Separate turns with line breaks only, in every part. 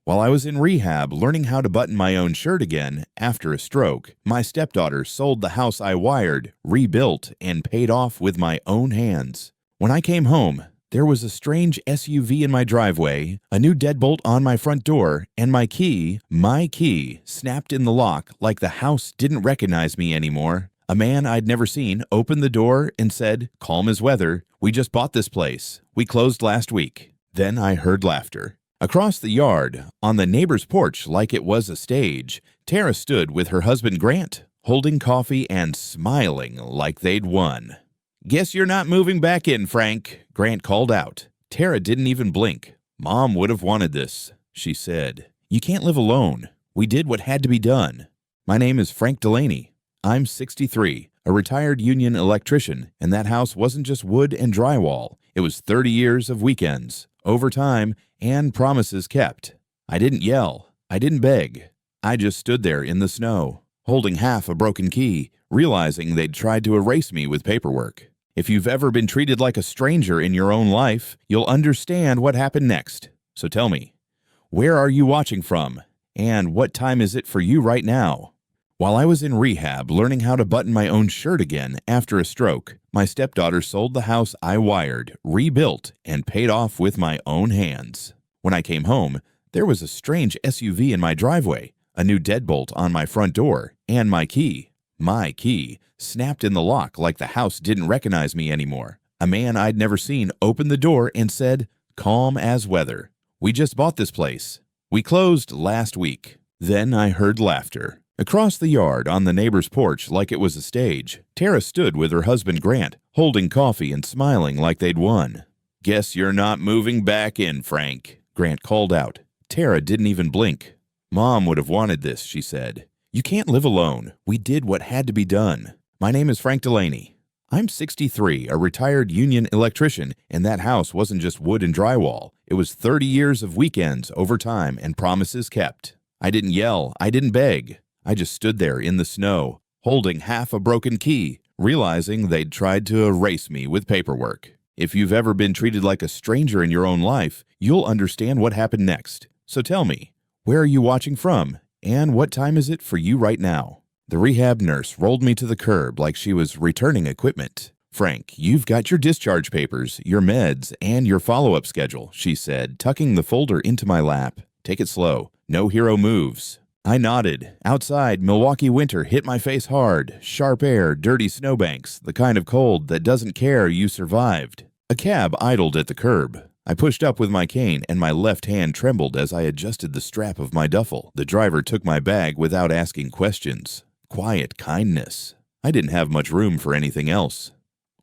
While I was in rehab learning how to button my own shirt again after a stroke, my stepdaughter sold the house I wired, rebuilt, and paid off with my own hands. When I came home, there was a strange SUV in my driveway, a new deadbolt on my front door, and my key, snapped in the lock like the house didn't recognize me anymore. A man I'd never seen opened the door and said, calm as weather, "We just bought this place. We closed last week." Then I heard laughter. Across the yard, on the neighbor's porch like it was a stage, Tara stood with her husband Grant, holding coffee and smiling like they'd won. "Guess you're not moving back in, Frank," Grant called out. Tara didn't even blink. "Mom would have wanted this," she said. "You can't live alone. We did what had to be done." "My name is Frank Delaney. I'm 63, a retired union electrician, and that house wasn't just wood and drywall. It was 30 years of weekends, overtime, and promises kept. I didn't yell. I didn't beg. I just stood there in the snow, holding half a broken key, realizing they'd tried to erase me with paperwork. If you've ever been treated like a stranger in your own life, you'll understand what happened next. So tell me, where are you watching from? And what time is it for you right now? While I was in rehab learning how to button my own shirt again after a stroke, my stepdaughter sold the house I wired, rebuilt, and paid off with my own hands. When I came home, there was a strange SUV in my driveway, a new deadbolt on my front door, and my key, snapped in the lock like the house didn't recognize me anymore. A man I'd never seen opened the door and said, calm as weather, "We just bought this place. We closed last week." Then I heard laughter. Across the yard, on the neighbor's porch like it was a stage, Tara stood with her husband Grant, holding coffee and smiling like they'd won. "Guess you're not moving back in, Frank," Grant called out. Tara didn't even blink. "Mom would have wanted this," she said. "You can't live alone. We did what had to be done." "My name is Frank Delaney. I'm 63, a retired union electrician, and that house wasn't just wood and drywall. It was 30 years of weekends, overtime, and promises kept. I didn't yell. I didn't beg. I just stood there in the snow, holding half a broken key, realizing they'd tried to erase me with paperwork. If you've ever been treated like a stranger in your own life, you'll understand what happened next. So tell me, where are you watching from? And what time is it for you right now? The rehab nurse rolled me to the curb like she was returning equipment. "Frank, you've got your discharge papers, your meds, and your follow-up schedule," she said, tucking the folder into my lap. "Take it slow. No hero moves." I nodded. Outside, Milwaukee winter hit my face hard. Sharp air, dirty snowbanks, the kind of cold that doesn't care you survived. A cab idled at the curb. I pushed up with my cane, and my left hand trembled as I adjusted the strap of my duffel. The driver took my bag without asking questions. Quiet kindness. I didn't have much room for anything else.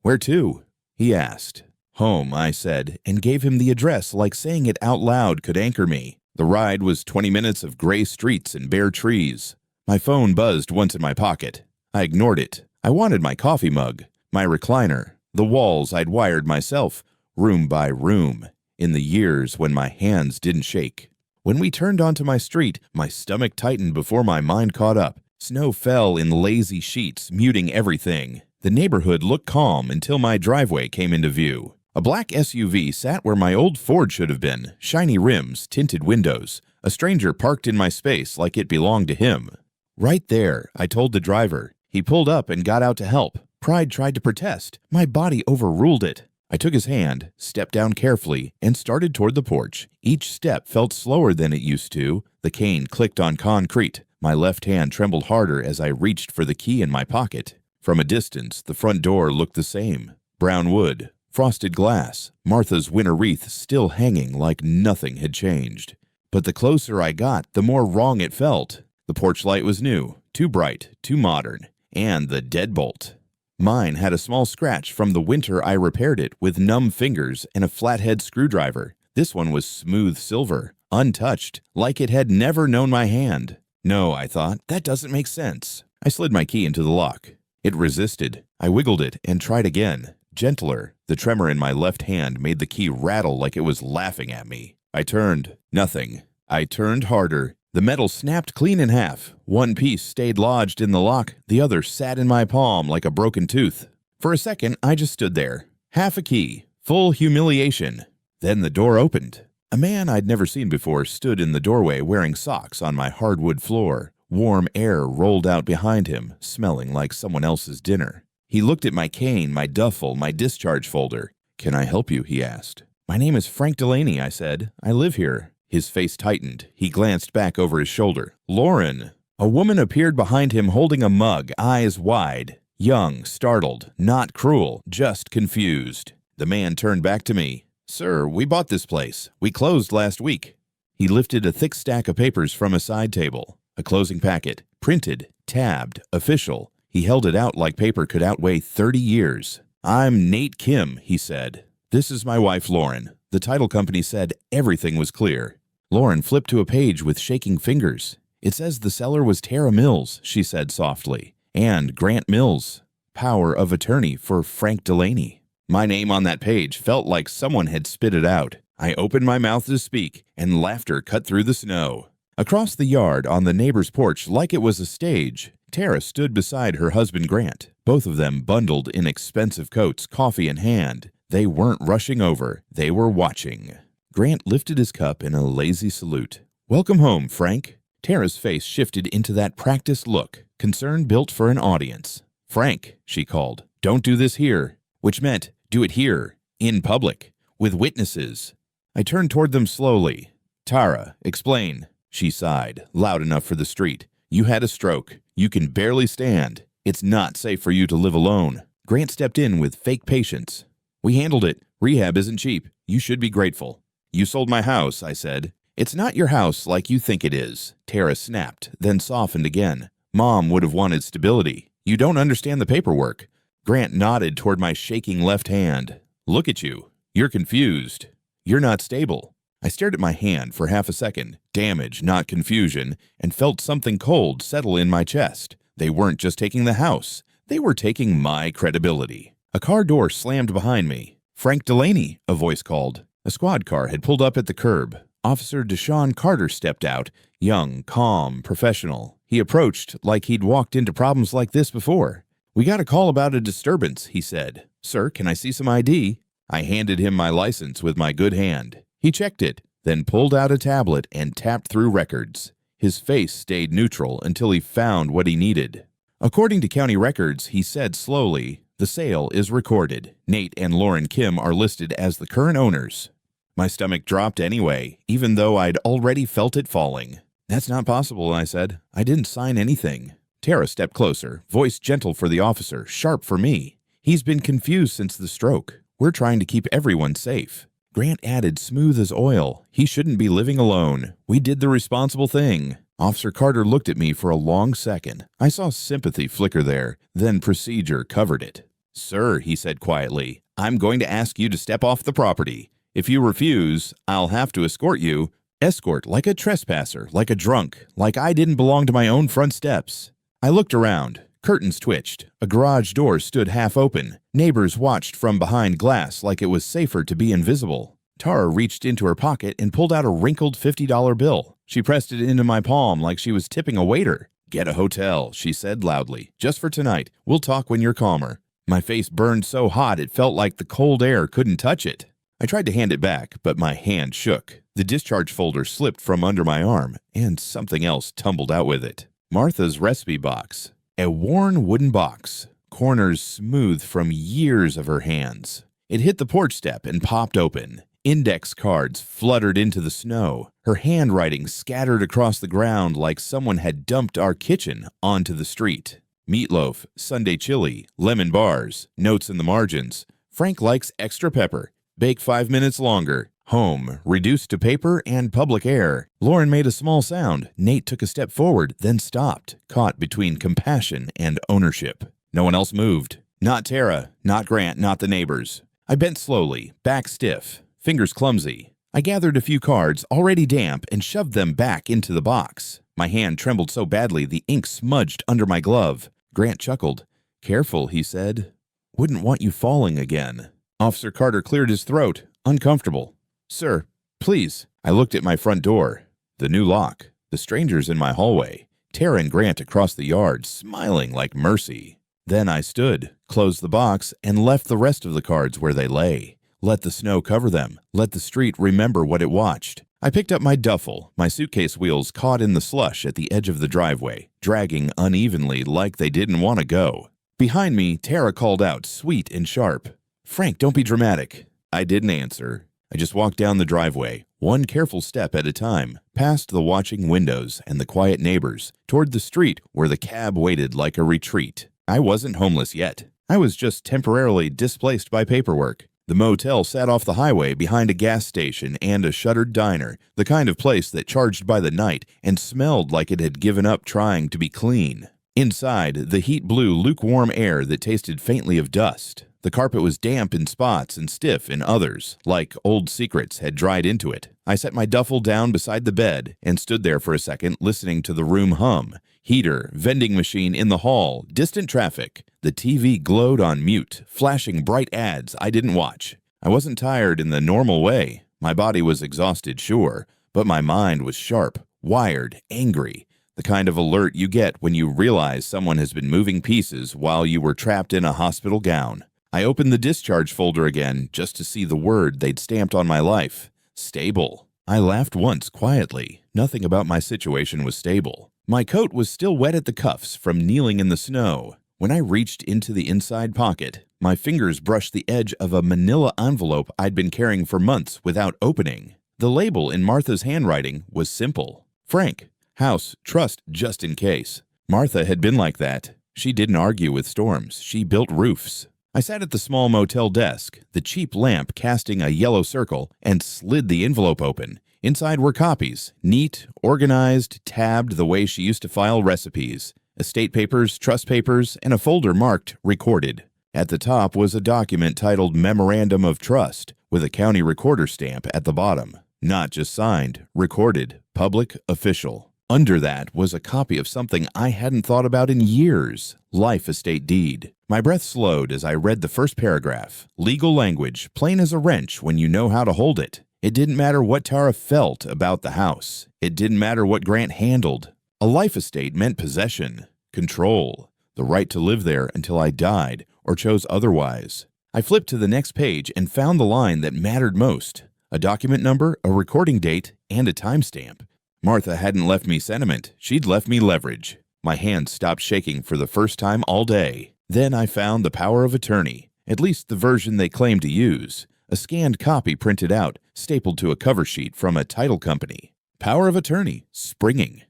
"Where to?" he asked. "Home," I said, and gave him the address like saying it out loud could anchor me. The ride was 20 minutes of gray streets and bare trees. My phone buzzed once in my pocket. I ignored it. I wanted my coffee mug, my recliner, the walls I'd wired myself, room by room, in the years when my hands didn't shake. When we turned onto my street, my stomach tightened before my mind caught up. Snow fell in lazy sheets, muting everything. The neighborhood looked calm until my driveway came into view. A black SUV sat where my old Ford should have been, shiny rims, tinted windows. A stranger parked in my space like it belonged to him. "Right there," I told the driver. He pulled up and got out to help. Pride tried to protest. My body overruled it. I took his hand, stepped down carefully, and started toward the porch. Each step felt slower than it used to. The cane clicked on concrete. My left hand trembled harder as I reached for the key in my pocket. From a distance, the front door looked the same. Brown wood. Frosted glass, Martha's winter wreath still hanging like nothing had changed. But the closer I got, the more wrong it felt. The porch light was new, too bright, too modern, and the deadbolt. Mine had a small scratch from the winter I repaired it with numb fingers and a flathead screwdriver. This one was smooth silver, untouched, like it had never known my hand. No, I thought, that doesn't make sense. I slid my key into the lock. It resisted. I wiggled it and tried again. Gentler. The tremor in my left hand made the key rattle like it was laughing at me. I turned. Nothing. I turned harder. The metal snapped clean in half. One piece stayed lodged in the lock. The other sat in my palm like a broken tooth. For a second, I just stood there. Half a key. Full humiliation. Then the door opened. A man I'd never seen before stood in the doorway wearing socks on my hardwood floor. Warm air rolled out behind him, smelling like someone else's dinner. He looked at my cane, my duffel, my discharge folder. "Can I help you?" he asked. "My name is Frank Delaney," I said. "I live here." His face tightened. He glanced back over his shoulder. "Lauren!" A woman appeared behind him holding a mug, eyes wide. Young, startled, not cruel, just confused. The man turned back to me. "Sir, we bought this place. We closed last week." He lifted a thick stack of papers from a side table. A closing packet, printed, tabbed, official. He held it out like paper could outweigh 30 years. "I'm Nate Kim," he said. "This is my wife, Lauren." The title company said everything was clear. Lauren flipped to a page with shaking fingers. "It says the seller was Tara Mills," she said softly. "And Grant Mills, power of attorney for Frank Delaney." My name on that page felt like someone had spit it out. I opened my mouth to speak, and laughter cut through the snow. Across the yard, on the neighbor's porch like it was a stage, Tara stood beside her husband Grant, both of them bundled in expensive coats, coffee in hand. They weren't rushing over, they were watching. Grant lifted his cup in a lazy salute. "Welcome home, Frank." Tara's face shifted into that practiced look, concern built for an audience. "Frank," she called, "don't do this here," which meant do it here, in public, with witnesses. I turned toward them slowly. "Tara, explain." She sighed, loud enough for the street. "You had a stroke. You can barely stand. It's not safe for you to live alone." Grant stepped in with fake patience. "We handled it. Rehab isn't cheap. You should be grateful." "You sold my house," I said. "It's not your house like you think it is," Tara snapped, then softened again. "Mom would have wanted stability. You don't understand the paperwork." Grant nodded toward my shaking left hand. "Look at you. You're confused. You're not stable." I stared at my hand for half a second, damage, not confusion, and felt something cold settle in my chest. They weren't just taking the house. They were taking my credibility. A car door slammed behind me. "Frank Delaney," a voice called. A squad car had pulled up at the curb. Officer Deshaun Carter stepped out, young, calm, professional. He approached like he'd walked into problems like this before. "We got a call about a disturbance," he said. "Sir, can I see some ID?" I handed him my license with my good hand. He checked it, then pulled out a tablet and tapped through records. His face stayed neutral until he found what he needed. "According to county records," he said slowly, "the sale is recorded. Nate and Lauren Kim are listed as the current owners." My stomach dropped anyway, even though I'd already felt it falling. "That's not possible," I said. "I didn't sign anything." Tara stepped closer, voice gentle for the officer, sharp for me. "He's been confused since the stroke. We're trying to keep everyone safe." Grant added, smooth as oil, "He shouldn't be living alone. We did the responsible thing." Officer Carter looked at me for a long second. I saw sympathy flicker there, then procedure covered it. "Sir," he said quietly, "I'm going to ask you to step off the property. If you refuse, I'll have to escort you. Escort like a trespasser, like a drunk, like I didn't belong to my own front steps." I looked around. Curtains twitched. A garage door stood half open. Neighbors watched from behind glass like it was safer to be invisible. Tara reached into her pocket and pulled out a wrinkled $50 bill. She pressed it into my palm like she was tipping a waiter. "Get a hotel," she said loudly. "Just for tonight. We'll talk when you're calmer." My face burned so hot it felt like the cold air couldn't touch it. I tried to hand it back, but my hand shook. The discharge folder slipped from under my arm, and something else tumbled out with it. Martha's recipe box. A worn wooden box, corners smooth from years of her hands. It hit the porch step and popped open. Index cards fluttered into the snow. Her handwriting scattered across the ground like someone had dumped our kitchen onto the street. Meatloaf, Sunday chili, lemon bars, notes in the margins. "Frank likes extra pepper. Bake 5 minutes longer. Home, reduced to paper and public air." Lauren made a small sound. Nate took a step forward, then stopped, caught between compassion and ownership. No one else moved. Not Tara, not Grant, not the neighbors. I bent slowly, back stiff, fingers clumsy. I gathered a few cards, already damp, and shoved them back into the box. My hand trembled so badly the ink smudged under my glove. Grant chuckled. "Careful," he said. "Wouldn't want you falling again." Officer Carter cleared his throat, uncomfortable. "Sir, please." I looked at my front door. The new lock. The strangers in my hallway. Tara and Grant across the yard, smiling like mercy. Then I stood, closed the box, and left the rest of the cards where they lay. Let the snow cover them. Let the street remember what it watched. I picked up my duffel, my suitcase wheels caught in the slush at the edge of the driveway, dragging unevenly like they didn't want to go. Behind me, Tara called out, sweet and sharp, "Frank, don't be dramatic." I didn't answer. I just walked down the driveway, one careful step at a time, past the watching windows and the quiet neighbors, toward the street where the cab waited like a retreat. I wasn't homeless yet. I was just temporarily displaced by paperwork. The motel sat off the highway behind a gas station and a shuttered diner, the kind of place that charged by the night and smelled like it had given up trying to be clean. Inside, the heat blew lukewarm air that tasted faintly of dust. The carpet was damp in spots and stiff in others, like old secrets had dried into it. I set my duffel down beside the bed and stood there for a second listening to the room hum. Heater, vending machine in the hall, distant traffic. The TV glowed on mute, flashing bright ads I didn't watch. I wasn't tired in the normal way. My body was exhausted, sure, but my mind was sharp, wired, angry. The kind of alert you get when you realize someone has been moving pieces while you were trapped in a hospital gown. I opened the discharge folder again just to see the word they'd stamped on my life. Stable. I laughed once quietly. Nothing about my situation was stable. My coat was still wet at the cuffs from kneeling in the snow. When I reached into the inside pocket, my fingers brushed the edge of a manila envelope I'd been carrying for months without opening. The label in Martha's handwriting was simple. Frank, house, trust just in case. Martha had been like that. She didn't argue with storms. She built roofs. I sat at the small motel desk, the cheap lamp casting a yellow circle, and slid the envelope open. Inside were copies, neat, organized, tabbed the way she used to file recipes, estate papers, trust papers, and a folder marked Recorded. At the top was a document titled Memorandum of Trust, with a county recorder stamp at the bottom. Not just signed, recorded, public, official. Under that was a copy of something I hadn't thought about in years, life estate deed. My breath slowed as I read the first paragraph. Legal language, plain as a wrench when you know how to hold it. It didn't matter what Tara felt about the house. It didn't matter what Grant handled. A life estate meant possession, control, the right to live there until I died or chose otherwise. I flipped to the next page and found the line that mattered most. A document number, a recording date, and a timestamp. Martha hadn't left me sentiment. She'd left me leverage. My hands stopped shaking for the first time all day. Then I found the power of attorney, at least the version they claimed to use. A scanned copy printed out, stapled to a cover sheet from a title company. Power of attorney. Springing.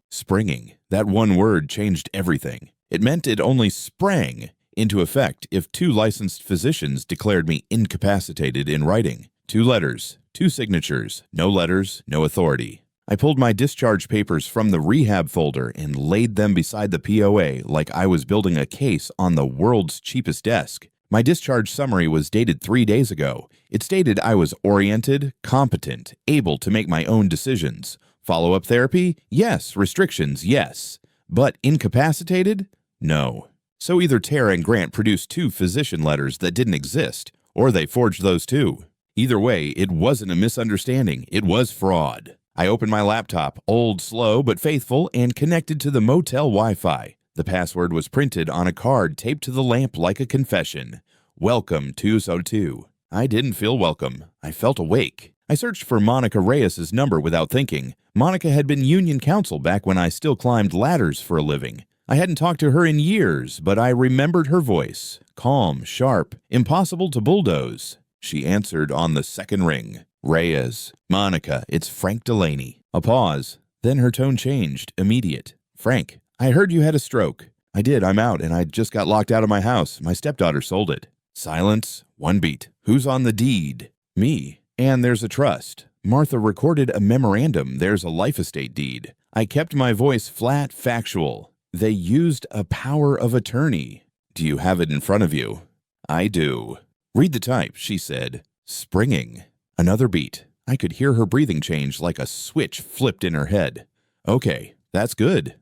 That one word changed everything. It meant it only sprang into effect if 2 licensed physicians declared me incapacitated in writing. 2 letters, 2 signatures, no letters, no authority. I pulled my discharge papers from the rehab folder and laid them beside the POA like I was building a case on the world's cheapest desk. My discharge summary was dated 3 days ago. It stated I was oriented, competent, able to make my own decisions. Follow-up therapy? Yes. Restrictions? Yes. But incapacitated? No. So either Tara and Grant produced 2 physician letters that didn't exist, or they forged those too. Either way, it wasn't a misunderstanding. It was fraud. I opened my laptop, old, slow, but faithful, and connected to the motel Wi-Fi. The password was printed on a card taped to the lamp like a confession. Welcome 202. I didn't feel welcome. I felt awake. I searched for Monica Reyes's number without thinking. Monica had been union counsel back when I still climbed ladders for a living. I hadn't talked to her in years, but I remembered her voice. Calm, sharp, impossible to bulldoze. She answered on the second ring. Reyes. Monica, it's Frank Delaney. A pause. Then her tone changed, immediate. Frank, I heard you had a stroke. I did, I'm out, and I just got locked out of my house. My stepdaughter sold it. Silence. 1 beat. Who's on the deed? Me. And there's a trust. Martha recorded a memorandum. There's a life estate deed. I kept my voice flat, factual. They used a power of attorney. Do you have it in front of you? I do. Read the type, she said. Springing. Another beat. I could hear her breathing change like a switch flipped in her head. Okay, that's good.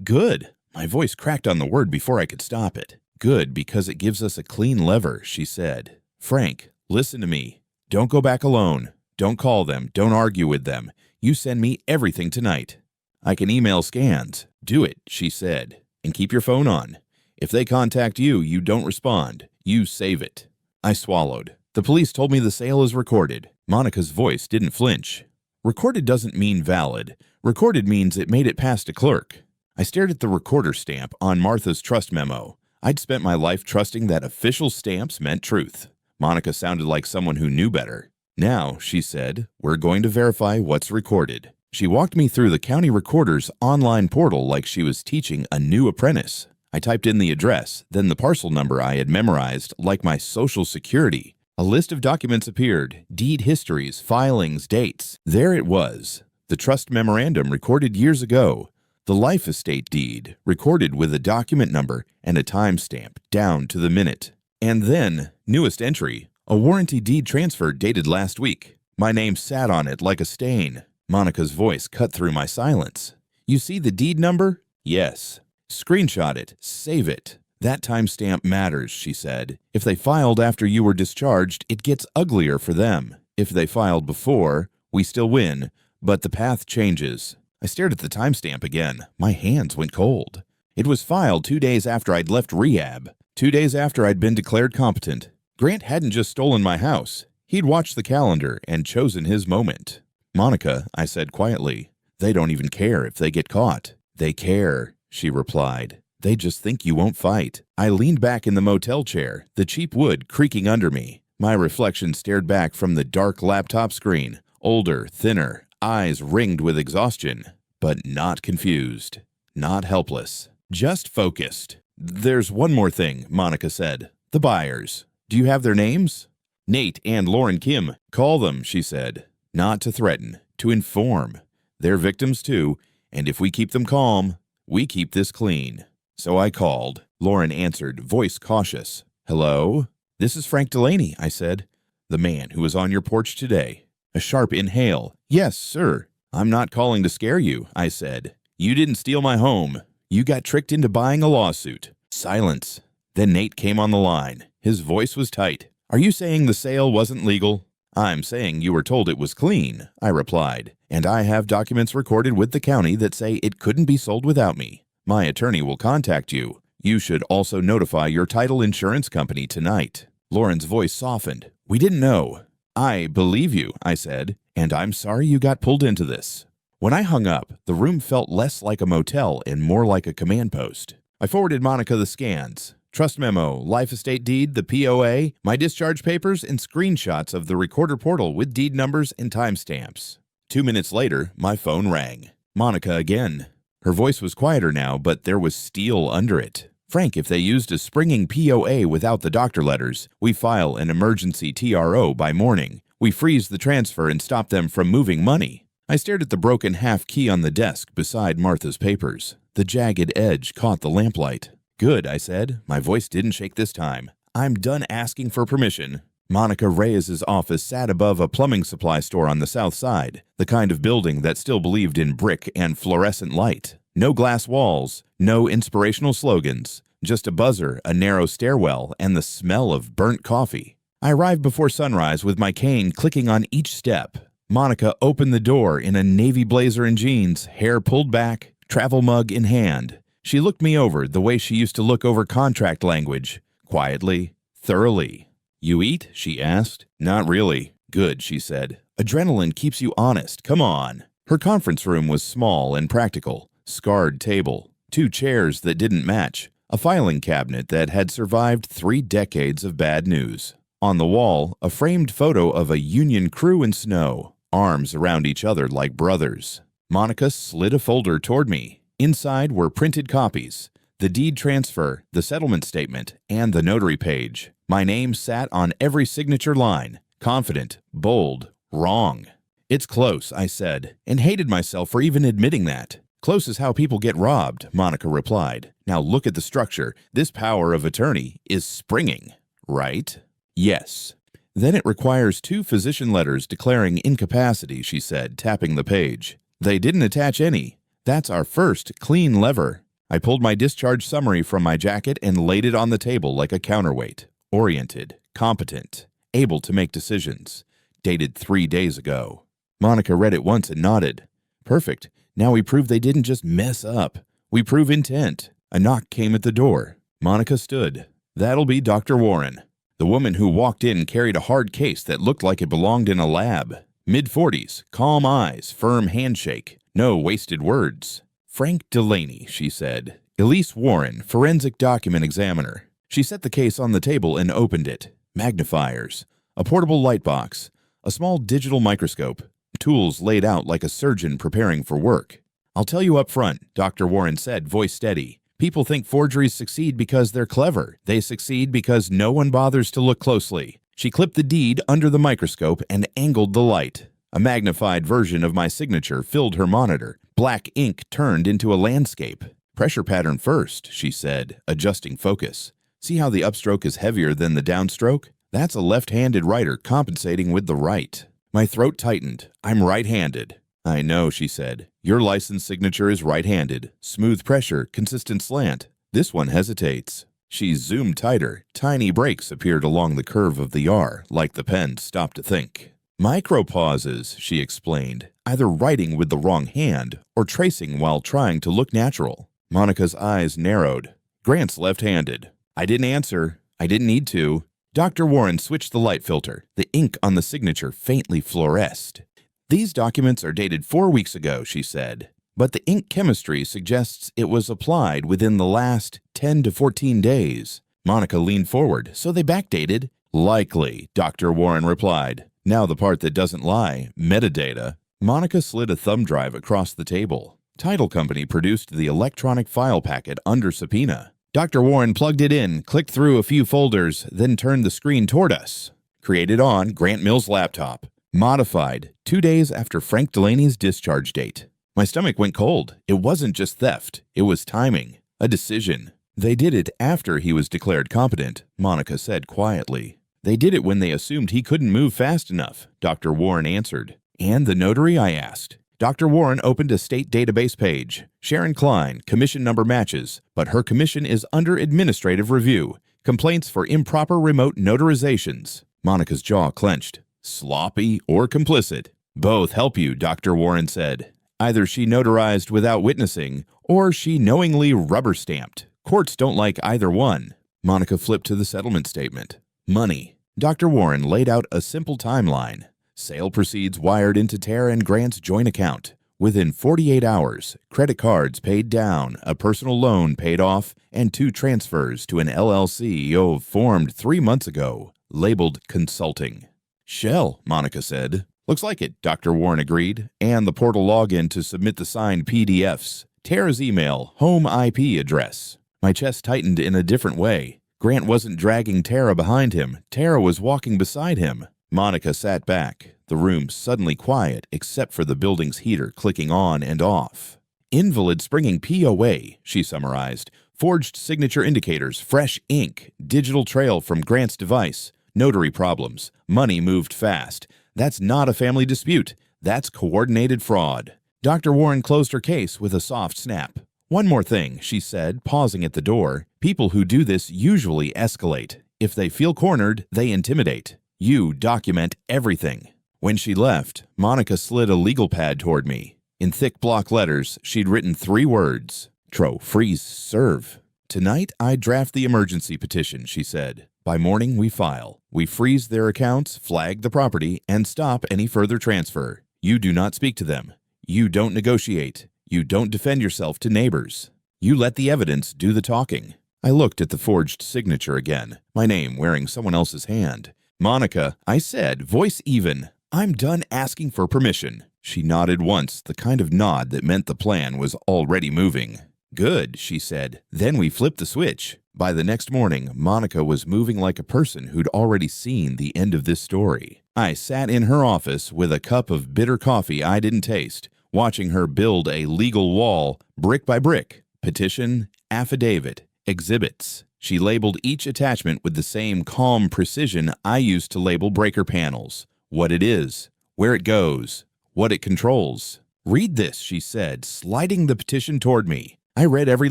Good. My voice cracked on the word before I could stop it. Good because it gives us a clean lever, she said. Frank, listen to me. Don't go back alone. Don't call them. Don't argue with them. You send me everything tonight. I can email scans. Do it, she said. And keep your phone on. If they contact you, you don't respond. You save it. I swallowed. The police told me the sale is recorded. Monica's voice didn't flinch. Recorded doesn't mean valid. Recorded means it made it past a clerk. I stared at the recorder stamp on Martha's trust memo. I'd spent my life trusting that official stamps meant truth. Monica sounded like someone who knew better. Now, she said, we're going to verify what's recorded. She walked me through the county recorder's online portal like she was teaching a new apprentice. I typed in the address, then the parcel number I had memorized like my social security. A list of documents appeared, deed histories, filings, dates. There it was, the trust memorandum recorded years ago. The life estate deed, recorded with a document number and a timestamp down to the minute. And then, newest entry, a warranty deed transfer dated last week. My name sat on it like a stain. Monica's voice cut through my silence. You see the deed number? Yes. Screenshot it. Save it. That timestamp matters, she said. If they filed after you were discharged, it gets uglier for them. If they filed before, we still win, but the path changes. I stared at the timestamp again. My hands went cold. It was filed 2 days after I'd left rehab, 2 days after I'd been declared competent. Grant hadn't just stolen my house. He'd watched the calendar and chosen his moment. Monica, I said quietly, they don't even care if they get caught. They care, she replied. They just think you won't fight. I leaned back in the motel chair, the cheap wood creaking under me. My reflection stared back from the dark laptop screen, older, thinner, eyes ringed with exhaustion, but not confused, not helpless, just focused. There's one more thing, Monica said. The buyers. Do you have their names? Nate and Lauren Kim. Call them, she said. Not to threaten, to inform. They're victims too, and if we keep them calm, we keep this clean. So I called. Lauren answered, voice cautious. Hello? This is Frank Delaney, I said. The man who was on your porch today. A sharp inhale. Yes, sir. I'm not calling to scare you, I said. You didn't steal my home. You got tricked into buying a lawsuit. Silence. Then Nate came on the line. His voice was tight. Are you saying the sale wasn't legal? I'm saying you were told it was clean, I replied, and I have documents recorded with the county that say it couldn't be sold without me. My attorney will contact you. You should also notify your title insurance company tonight. Lauren's voice softened. We didn't know. I believe you, I said, and I'm sorry you got pulled into this. When I hung up, the room felt less like a motel and more like a command post. I forwarded Monica the scans. Trust memo, life estate deed, the POA, my discharge papers, and screenshots of the recorder portal with deed numbers and timestamps. 2 minutes later, my phone rang. Monica again. Her voice was quieter now, but there was steel under it. Frank, if they used a springing POA without the doctor letters, we file an emergency TRO by morning. We freeze the transfer and stop them from moving money. I stared at the broken half key on the desk beside Martha's papers. The jagged edge caught the lamplight. Good, I said. My voice didn't shake this time. I'm done asking for permission. Monica Reyes's office sat above a plumbing supply store on the south side, the kind of building that still believed in brick and fluorescent light. No glass walls, no inspirational slogans, just a buzzer, a narrow stairwell, and the smell of burnt coffee. I arrived before sunrise with my cane clicking on each step. Monica opened the door in a navy blazer and jeans, hair pulled back, travel mug in hand. She looked me over the way she used to look over contract language, quietly, thoroughly. You eat? She asked. Not really. Good, she said. Adrenaline keeps you honest. Come on. Her conference room was small and practical. Scarred table, 2 chairs that didn't match, a filing cabinet that had survived 3 decades of bad news. On the wall, a framed photo of a Union crew in snow, arms around each other like brothers. Monica slid a folder toward me. Inside were printed copies, the deed transfer, the settlement statement, and the notary page. My name sat on every signature line, confident, bold, wrong. It's close, I said, and hated myself for even admitting that. Close is how people get robbed, Monica replied. Now look at the structure. This power of attorney is springing, right? Yes. Then it requires 2 physician letters declaring incapacity, she said, tapping the page. They didn't attach any. That's our first clean lever. I pulled my discharge summary from my jacket and laid it on the table like a counterweight. Oriented, competent, able to make decisions. Dated 3 days ago. Monica read it once and nodded. Perfect. Now we prove they didn't just mess up. We prove intent. A knock came at the door. Monica stood. That'll be Dr. Warren. The woman who walked in carried a hard case that looked like it belonged in a lab. Mid-40s, calm eyes, firm handshake, no wasted words. Frank Delaney, she said. Elise Warren, forensic document examiner. She set the case on the table and opened it. Magnifiers, a portable light box, a small digital microscope, tools laid out like a surgeon preparing for work. I'll tell you up front, Dr. Warren said, voice steady. People think forgeries succeed because they're clever. They succeed because no one bothers to look closely. She clipped the deed under the microscope and angled the light. A magnified version of my signature filled her monitor. Black ink turned into a landscape. Pressure pattern first, she said, adjusting focus. See how the upstroke is heavier than the downstroke? That's a left-handed writer compensating with the right. My throat tightened. I'm right-handed. I know, she said. Your license signature is right-handed. Smooth pressure, consistent slant. This one hesitates. She zoomed tighter. Tiny breaks appeared along the curve of the R, like the pen stopped to think. Micropauses, she explained, either writing with the wrong hand or tracing while trying to look natural. Monica's eyes narrowed. Grant's left-handed. I didn't answer. I didn't need to. Dr. Warren switched the light filter. The ink on the signature faintly fluoresced. These documents are dated 4 weeks ago, she said, but the ink chemistry suggests it was applied within the last 10 to 14 days. Monica leaned forward, so they backdated. Likely, Dr. Warren replied. Now the part that doesn't lie, metadata. Monica slid a thumb drive across the table. Title company produced the electronic file packet under subpoena. Dr. Warren plugged it in, clicked through a few folders, then turned the screen toward us. Created on Grant Mill's laptop. Modified 2 days after Frank Delaney's discharge date. My stomach went cold. It wasn't just theft. It was timing. A decision. They did it after he was declared competent, Monica said quietly. They did it when they assumed he couldn't move fast enough, Dr. Warren answered. And the notary, I asked. Dr. Warren opened a state database page. Sharon Klein, commission number matches, but her commission is under administrative review. Complaints for improper remote notarizations. Monica's jaw clenched. Sloppy or complicit? Both help you, Dr. Warren said. Either she notarized without witnessing, or she knowingly rubber-stamped. Courts don't like either one. Monica flipped to the settlement statement. Money. Dr. Warren laid out a simple timeline. Sale proceeds wired into Tara and Grant's joint account. Within 48 hours, credit cards paid down, a personal loan paid off, and 2 transfers to an LLC formed 3 months ago, labeled consulting. Shell, Monica said. Looks like it, Dr. Warren agreed, and the portal login to submit the signed PDFs. Tara's email, home IP address. My chest tightened in a different way. Grant wasn't dragging Tara behind him. Tara was walking beside him. Monica sat back, the room suddenly quiet except for the building's heater clicking on and off. Invalid springing POA, she summarized. Forged signature indicators, fresh ink, digital trail from Grant's device. Notary problems. Money moved fast. That's not a family dispute. That's coordinated fraud. Dr. Warren closed her case with a soft snap. One more thing, she said, pausing at the door. People who do this usually escalate. If they feel cornered, they intimidate. You document everything. When she left, Monica slid a legal pad toward me. In thick block letters, she'd written 3 words. Tro, freeze, serve. Tonight, I draft the emergency petition, she said. By morning, we file. We freeze their accounts, flag the property, and stop any further transfer. You do not speak to them. You don't negotiate. You don't defend yourself to neighbors. You let the evidence do the talking. I looked at the forged signature again, my name wearing someone else's hand. Monica, I said, voice even. I'm done asking for permission. She nodded once, the kind of nod that meant the plan was already moving. Good, she said. Then we flipped the switch. By the next morning, Monica was moving like a person who'd already seen the end of this story. I sat in her office with a cup of bitter coffee I didn't taste, watching her build a legal wall, brick by brick. Petition, affidavit, exhibits. She labeled each attachment with the same calm precision I used to label breaker panels. What it is, where it goes, what it controls. Read this, she said, sliding the petition toward me. I read every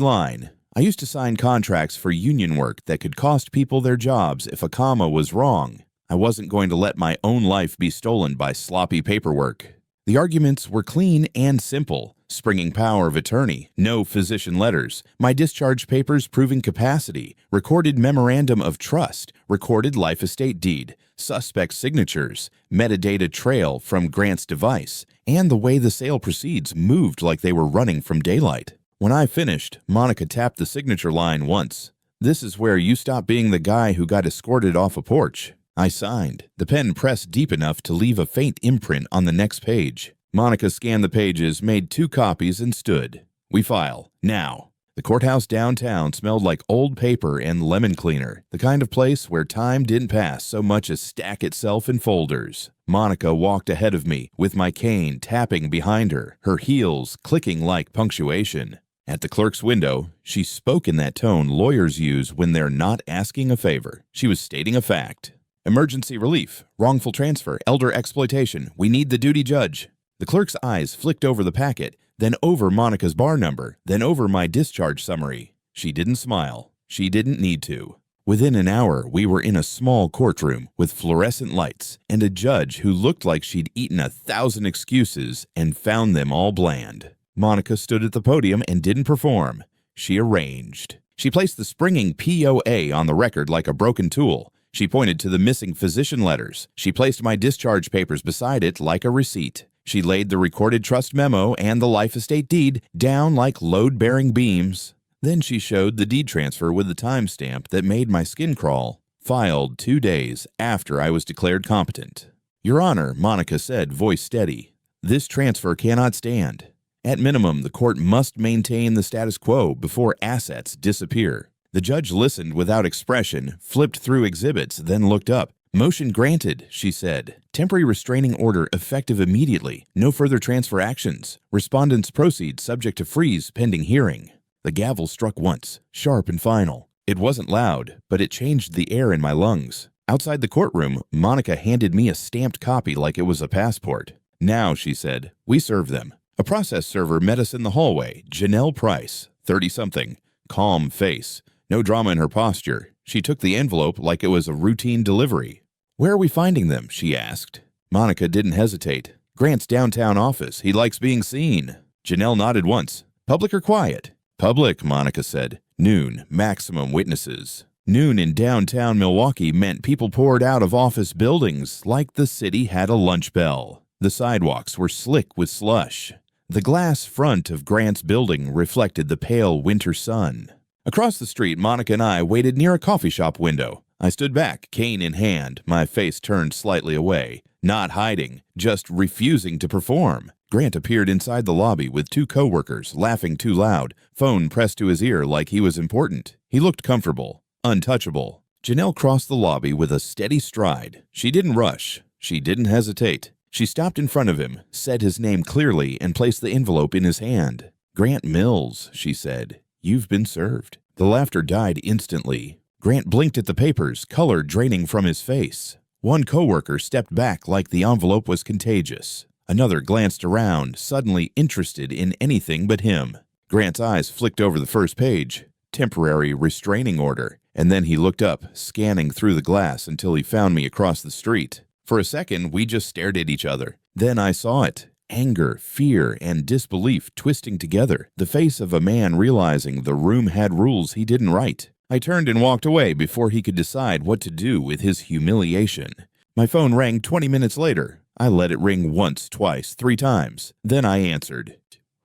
line. I used to sign contracts for union work that could cost people their jobs if a comma was wrong. I wasn't going to let my own life be stolen by sloppy paperwork. The arguments were clean and simple. Springing power of attorney, no physician letters, my discharge papers proving capacity, recorded memorandum of trust, recorded life estate deed, suspect signatures, metadata trail from Grant's device, and the way the sale proceeds moved like they were running from daylight. When I finished, Monica tapped the signature line once. "This is where you stop being the guy who got escorted off a porch." I signed. The pen pressed deep enough to leave a faint imprint on the next page. Monica scanned the pages, made 2 copies, and stood. "We file. Now." The courthouse downtown smelled like old paper and lemon cleaner, the kind of place where time didn't pass so much as stack itself in folders. Monica walked ahead of me, with my cane tapping behind her, her heels clicking like punctuation. At the clerk's window, she spoke in that tone lawyers use when they're not asking a favor. She was stating a fact. "Emergency relief, wrongful transfer, elder exploitation. We need the duty judge." The clerk's eyes flicked over the packet, then over Monica's bar number, then over my discharge summary. She didn't smile. She didn't need to. Within an hour, we were in a small courtroom with fluorescent lights and a judge who looked like she'd eaten 1,000 excuses and found them all bland. Monica stood at the podium and didn't perform. She arranged. She placed the springing POA on the record like a broken tool. She pointed to the missing physician letters. She placed my discharge papers beside it like a receipt. She laid the recorded trust memo and the life estate deed down like load-bearing beams. Then she showed the deed transfer with the timestamp that made my skin crawl. Filed 2 days after I was declared competent. "Your Honor," Monica said, voice steady, "this transfer cannot stand. At minimum, the court must maintain the status quo before assets disappear." The judge listened without expression, flipped through exhibits, then looked up. "Motion granted," she said. "Temporary restraining order effective immediately. No further transfer actions. Respondents proceed subject to freeze pending hearing." The gavel struck once, sharp and final. It wasn't loud, but it changed the air in my lungs. Outside the courtroom, Monica handed me a stamped copy like it was a passport. "Now," she said, "we serve them." A process server met us in the hallway. Janelle Price, 30-something, calm face. No drama in her posture. She took the envelope like it was a routine delivery. "Where are we finding them?" she asked. Monica didn't hesitate. "Grant's downtown office. He likes being seen." Janelle nodded once. "Public or quiet?" "Public," Monica said. "Noon, maximum witnesses." Noon in downtown Milwaukee meant people poured out of office buildings like the city had a lunch bell. The sidewalks were slick with slush. The glass front of Grant's building reflected the pale winter sun. Across the street, Monica and I waited near a coffee shop window. I stood back, cane in hand, my face turned slightly away. Not hiding, just refusing to perform. Grant appeared inside the lobby with 2 coworkers, laughing too loud, phone pressed to his ear like he was important. He looked comfortable, untouchable. Janelle crossed the lobby with a steady stride. She didn't rush. She didn't hesitate. She stopped in front of him, said his name clearly, and placed the envelope in his hand. "Grant Mills," she said. "You've been served." The laughter died instantly. Grant blinked at the papers, color draining from his face. One coworker stepped back like the envelope was contagious. Another glanced around, suddenly interested in anything but him. Grant's eyes flicked over the first page. Temporary restraining order. And then he looked up, scanning through the glass until he found me across the street. For a second, we just stared at each other. Then I saw it. Anger, fear, and disbelief twisting together, the face of a man realizing the room had rules he didn't write. I turned and walked away before he could decide what to do with his humiliation. My phone rang 20 minutes later. I let it ring once, twice, 3 times. Then I answered.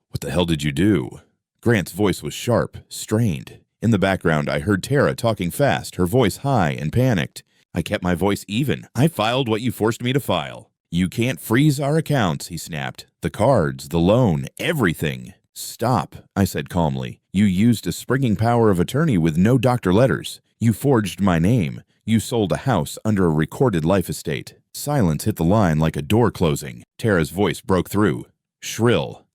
"What the hell did you do?" Grant's voice was sharp, strained. In the background, I heard Tara talking fast, her voice high and panicked. I kept my voice even. "I filed what you forced me to file." "You can't freeze our accounts," he snapped. "The cards, the loan, everything." "Stop," I said calmly. "You used a springing power of attorney with no doctor letters. You forged my name. You sold a house under a recorded life estate." Silence hit the line like a door closing. Tara's voice broke through. Shrill.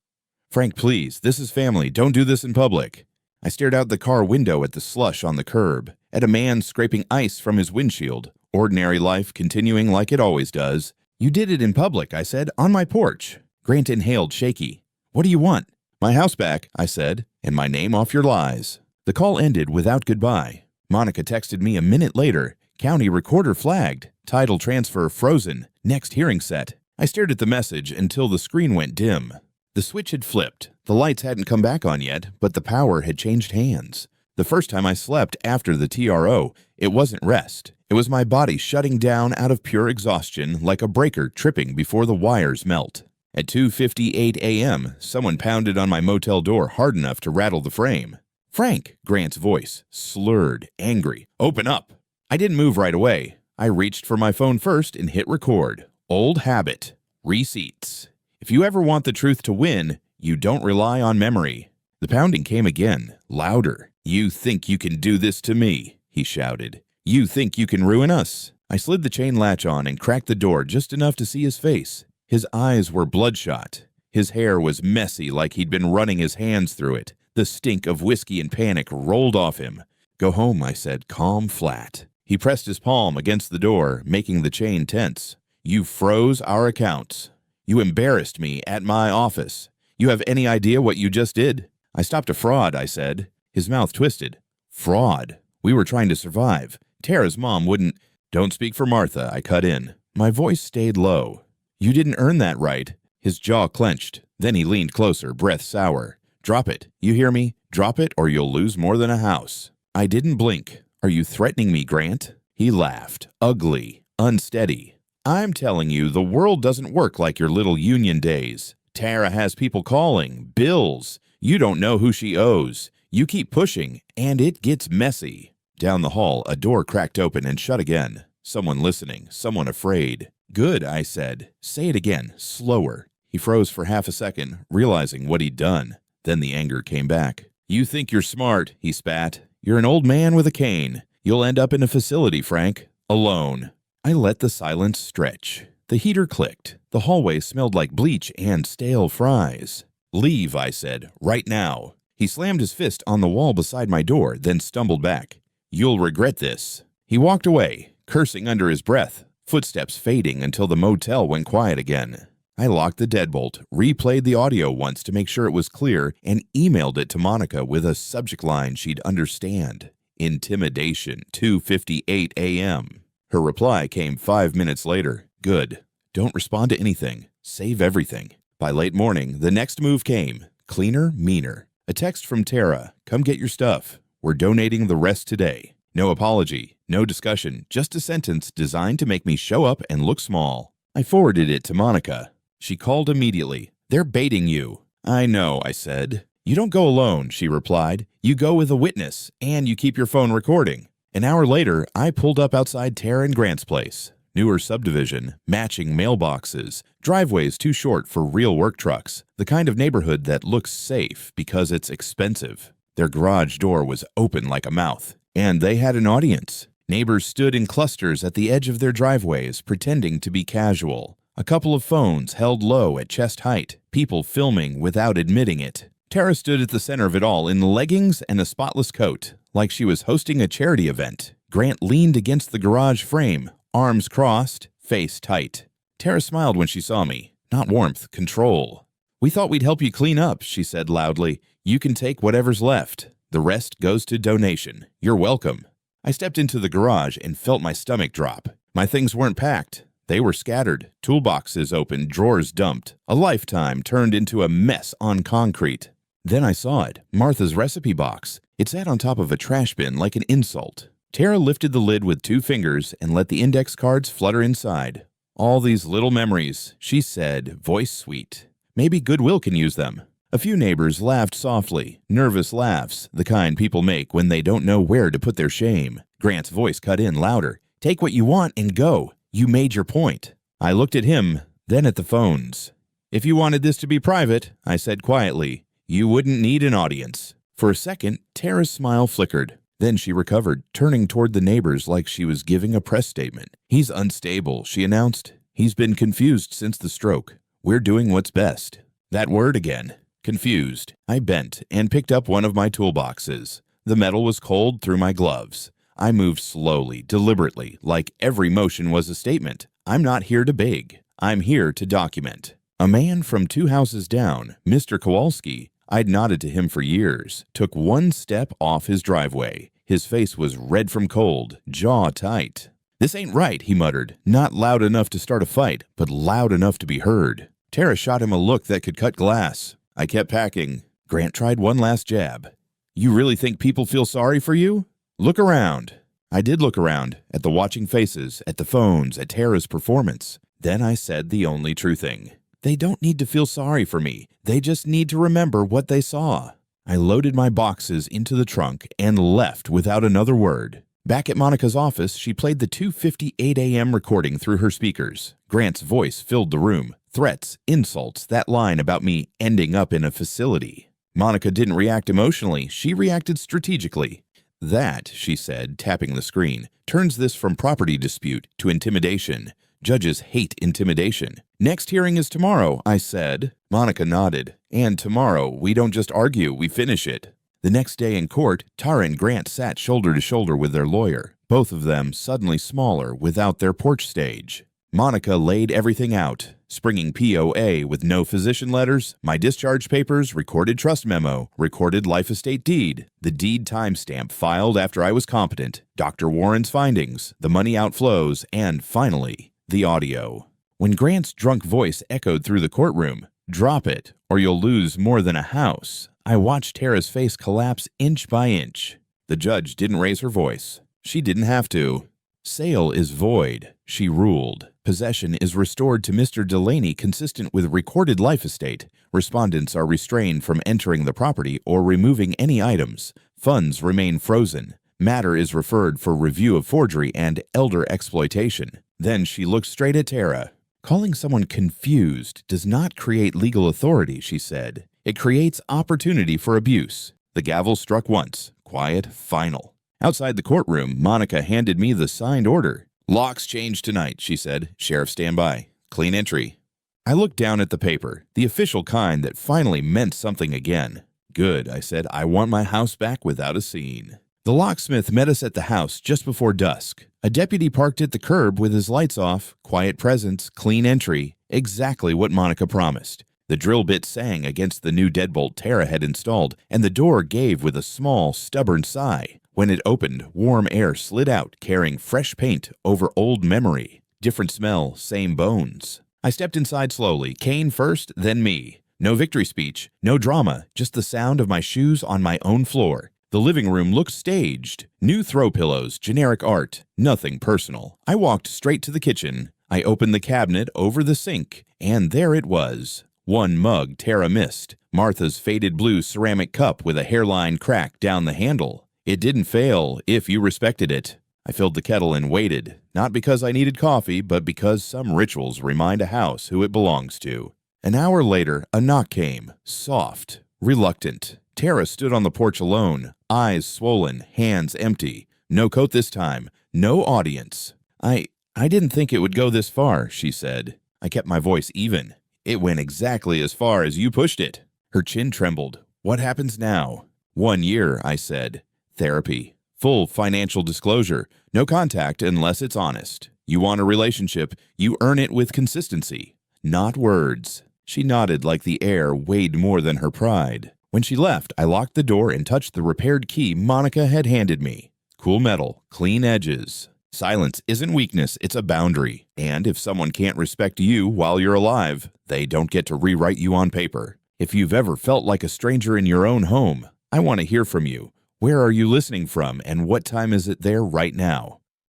"Frank, please, this is family. Don't do this in public." I stared out the car window at the slush on the curb, at a man scraping ice from his windshield. Ordinary life continuing like it always does. "You did it in public," I said, "on my porch." Grant inhaled, shaky. "What do you want?" "My house back," I said, "and my name off your lies." The call ended without goodbye. Monica texted me a minute later. "County recorder flagged. Title transfer frozen. Next hearing set." I stared at the message until the screen went dim. The switch had flipped. The lights hadn't come back on yet, but the power had changed hands. The first time I slept after the TRO, it wasn't rest. It was my body shutting down out of pure exhaustion like a breaker tripping before the wires melt. At 2:58 a.m., someone pounded on my motel door hard enough to rattle the frame. "Frank," Grant's voice, slurred, angry. "Open up." I didn't move right away. I reached for my phone first and hit record. Old habit. Receipts. If you ever want the truth to win, you don't rely on memory. The pounding came again, louder. "You think you can do this to me?" he shouted. "You think you can ruin us?" I slid the chain latch on and cracked the door just enough to see his face. His eyes were bloodshot. His hair was messy like he'd been running his hands through it. The stink of whiskey and panic rolled off him. "Go home," I said, calm, flat. He pressed his palm against the door, making the chain tense. "You froze our accounts. You embarrassed me at my office. You have any idea what you just did?" "I stopped a fraud," I said. His mouth twisted. "Fraud? We were trying to survive. Tara's mom wouldn't—" "Don't speak for Martha," I cut in. My voice stayed low. "You didn't earn that right." His jaw clenched. Then he leaned closer, breath sour. "Drop it. You hear me? Drop it or you'll lose more than a house." I didn't blink. "Are you threatening me, Grant?" He laughed, ugly, unsteady. "I'm telling you, the world doesn't work like your little union days. Tara has people calling, bills. You don't know who she owes. You keep pushing, and it gets messy." Down the hall, a door cracked open and shut again. Someone listening, someone afraid. "Good," I said. "Say it again, slower." He froze for half a second, realizing what he'd done. Then the anger came back. "You think you're smart," he spat. "You're an old man with a cane. You'll end up in a facility, Frank. Alone." I let the silence stretch. The heater clicked. The hallway smelled like bleach and stale fries. "Leave," I said, "right now." He slammed his fist on the wall beside my door, then stumbled back. "You'll regret this." He walked away, cursing under his breath, footsteps fading until the motel went quiet again. I locked the deadbolt, replayed the audio once to make sure it was clear, and emailed it to Monica with a subject line she'd understand. Intimidation, 2:58 a.m. Her reply came 5 minutes later. "Good. Don't respond to anything. Save everything." By late morning, the next move came. Cleaner, meaner. A text from Tara. "Come get your stuff. We're donating the rest today." No apology, no discussion, just a sentence designed to make me show up and look small. I forwarded it to Monica. She called immediately. "They're baiting you." "I know," I said. "You don't go alone," she replied. "You go with a witness, and you keep your phone recording." An hour later, I pulled up outside Tara and Grant's place. Newer subdivision, matching mailboxes, driveways too short for real work trucks, the kind of neighborhood that looks safe because it's expensive. Their garage door was open like a mouth, and they had an audience. Neighbors stood in clusters at the edge of their driveways, pretending to be casual. A couple of phones held low at chest height, people filming without admitting it. Tara stood at the center of it all in leggings and a spotless coat, like she was hosting a charity event. Grant leaned against the garage frame, arms crossed, face tight. Tara smiled when she saw me. Not warmth, control. "We thought we'd help you clean up," she said loudly. "You can take whatever's left. The rest goes to donation. You're welcome." I stepped into the garage and felt my stomach drop. My things weren't packed. They were scattered, toolboxes open, drawers dumped. A lifetime turned into a mess on concrete. Then I saw it, Martha's recipe box. It sat on top of a trash bin like an insult. Tara lifted the lid with 2 fingers and let the index cards flutter inside. "All these little memories," she said, voice sweet. "Maybe Goodwill can use them." A few neighbors laughed softly, nervous laughs, the kind people make when they don't know where to put their shame. Grant's voice cut in louder. "Take what you want and go. You made your point." I looked at him, then at the phones. "If you wanted this to be private," I said quietly, "you wouldn't need an audience." For a second, Tara's smile flickered. Then she recovered, turning toward the neighbors like she was giving a press statement. "He's unstable," she announced. "He's been confused since the stroke. We're doing what's best." That word again. Confused. I bent and picked up one of my toolboxes. The metal was cold through my gloves. I moved slowly, deliberately, like every motion was a statement. I'm not here to beg. I'm here to document. A man from 2 houses down, Mr. Kowalski, I'd nodded to him for years, took 1 step off his driveway. His face was red from cold, jaw tight. "This ain't right," he muttered, not loud enough to start a fight, but loud enough to be heard. Tara shot him a look that could cut glass. I kept packing. Grant tried one last jab. "You really think people feel sorry for you? Look around." I did look around, at the watching faces, at the phones, at Tara's performance. Then I said the only true thing. They don't need to feel sorry for me. They just need to remember what they saw. I loaded my boxes into the trunk and left without another word. Back at Monica's office, she played the 2:58 a.m. recording through her speakers. Grant's voice filled the room. Threats, insults, that line about me ending up in a facility. Monica didn't react emotionally. She reacted strategically. "That," she said, tapping the screen, "turns this from property dispute to intimidation. Judges hate intimidation. Next hearing is tomorrow," I said. Monica nodded. "And tomorrow, we don't just argue, we finish it." The next day in court, Tara and Grant sat shoulder to shoulder with their lawyer, both of them suddenly smaller without their porch stage. Monica laid everything out, springing POA with no physician letters, my discharge papers, recorded trust memo, recorded life estate deed, the deed timestamp filed after I was competent, Dr. Warren's findings, the money outflows, and finally, the audio. When Grant's drunk voice echoed through the courtroom, "Drop it, or you'll lose more than a house," I watched Tara's face collapse inch by inch. The judge didn't raise her voice. She didn't have to. "Sale is void," she ruled. "Possession is restored to Mr. Delaney consistent with recorded life estate. Respondents are restrained from entering the property or removing any items. Funds remain frozen. Matter is referred for review of forgery and elder exploitation." Then she looked straight at Tara. "Calling someone confused does not create legal authority," she said. "It creates opportunity for abuse." The gavel struck once. Quiet, final. Outside the courtroom, Monica handed me the signed order. "Locks changed tonight," she said. "Sheriff stand by. Clean entry." I looked down at the paper, the official kind that finally meant something again. "Good," I said. "I want my house back without a scene." The locksmith met us at the house just before dusk. A deputy parked at the curb with his lights off, quiet presence, clean entry, exactly what Monica promised. The drill bit sang against the new deadbolt Tara had installed, and the door gave with a small, stubborn sigh. When it opened, warm air slid out, carrying fresh paint over old memory. Different smell, same bones. I stepped inside slowly, Kane first, then me. No victory speech, no drama, just the sound of my shoes on my own floor. The living room looked staged. New throw pillows, generic art, nothing personal. I walked straight to the kitchen. I opened the cabinet over the sink, and there it was. One mug Tara missed, Martha's faded blue ceramic cup with a hairline crack down the handle. It didn't fail if you respected it. I filled the kettle and waited, not because I needed coffee, but because some rituals remind a house who it belongs to. An hour later, a knock came, soft, reluctant. Tara stood on the porch alone, eyes swollen, hands empty. No coat this time, no audience. I didn't think it would go this far," she said. I kept my voice even. "It went exactly as far as you pushed it." Her chin trembled. "What happens now?" 1 year, I said. Therapy. Full financial disclosure. No contact unless it's honest. You want a relationship, you earn it with consistency. Not words. She nodded like the air weighed more than her pride. When she left, I locked the door and touched the repaired key Monica had handed me. Cool metal, clean edges. Silence isn't weakness, it's a boundary. And if someone can't respect you while you're alive, they don't get to rewrite you on paper. If you've ever felt like a stranger in your own home, I want to hear from you. Where are you listening from, and what time is it there right now?